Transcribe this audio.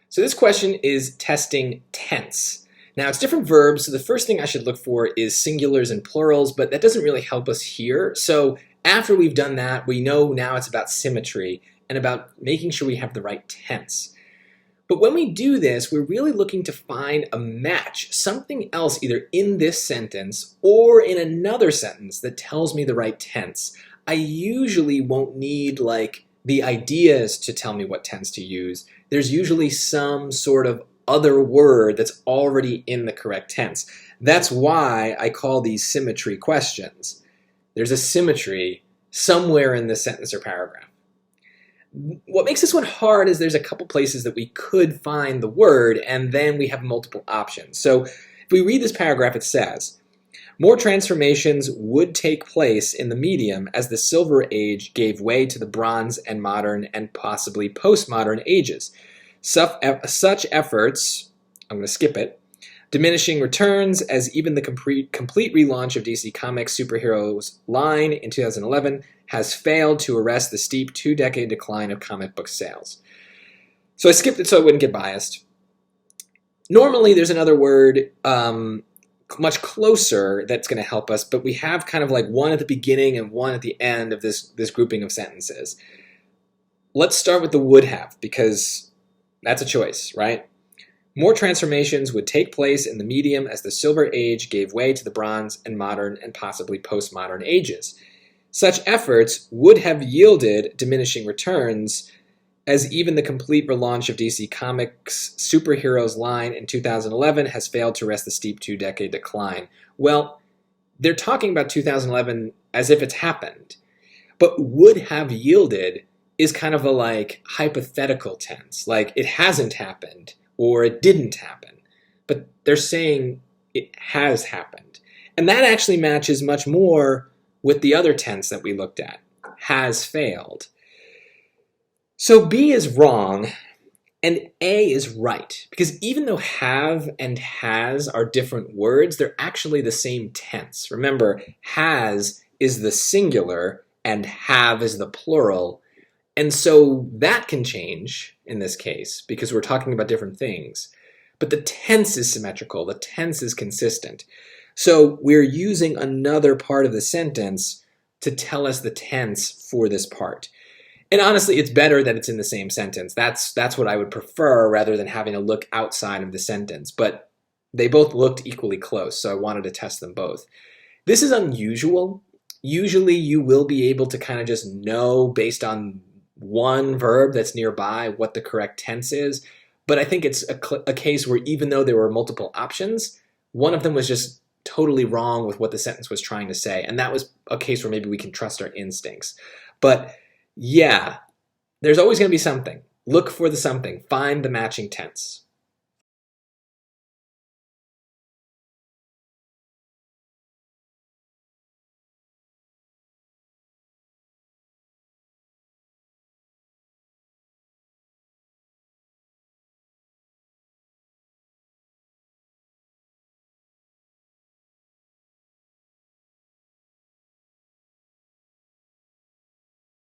So this question is testing tense. Now it's different verbs, so the first thing I should look for is singulars and plurals, but that doesn't really help us here. So after we've done that, we know now it's about symmetry and about making sure we have the right tense. But when we do this, we're really looking to find a match, something else either in this sentence or in another sentence that tells me the right tense. I usually won't need the ideas to tell me what tense to use. There's usually some sort of other word that's already in the correct tense. That's why I call these symmetry questions. There's a symmetry somewhere in the sentence or paragraph. What makes this one hard is there's a couple places that we could find the word, and then we have multiple options. So if we read this paragraph, it says, more transformations would take place in the medium as the Silver Age gave way to the Bronze and Modern and possibly Postmodern ages. Such efforts, I'm going to skip it, diminishing returns as even the complete relaunch of DC Comics superheroes line in 2011 has failed to arrest the steep 2-decade decline of comic book sales. So I skipped it so I wouldn't get biased. Normally there's another word much closer that's going to help us, but we have kind of like one at the beginning and one at the end of this grouping of sentences. Let's start with the would have, because that's a choice, right? More transformations would take place in the medium as the Silver Age gave way to the Bronze and Modern and possibly Postmodern ages. Such efforts would have yielded diminishing returns as even the complete relaunch of DC Comics' superheroes line in 2011 has failed to arrest the steep 2-decade decline. Well, they're talking about 2011 as if it's happened, but would have yielded is kind of a hypothetical tense, like it hasn't happened or it didn't happen, but they're saying it has happened. And that actually matches much more with the other tense that we looked at, has failed. So B is wrong and A is right, because even though have and has are different words, they're actually the same tense. Remember, has is the singular and have is the plural. And so that can change in this case because we're talking about different things. But the tense is symmetrical, the tense is consistent. So we're using another part of the sentence to tell us the tense for this part. And honestly, it's better that it's in the same sentence. That's what I would prefer rather than having to look outside of the sentence. But they both looked equally close, so I wanted to test them both. This is unusual. Usually you will be able to kind of just know based on one verb that's nearby what the correct tense is. But I think it's a case where even though there were multiple options, one of them was just totally wrong with what the sentence was trying to say. And that was a case where maybe we can trust our instincts. But yeah, there's always going to be something. Look for the something. Find the matching tense.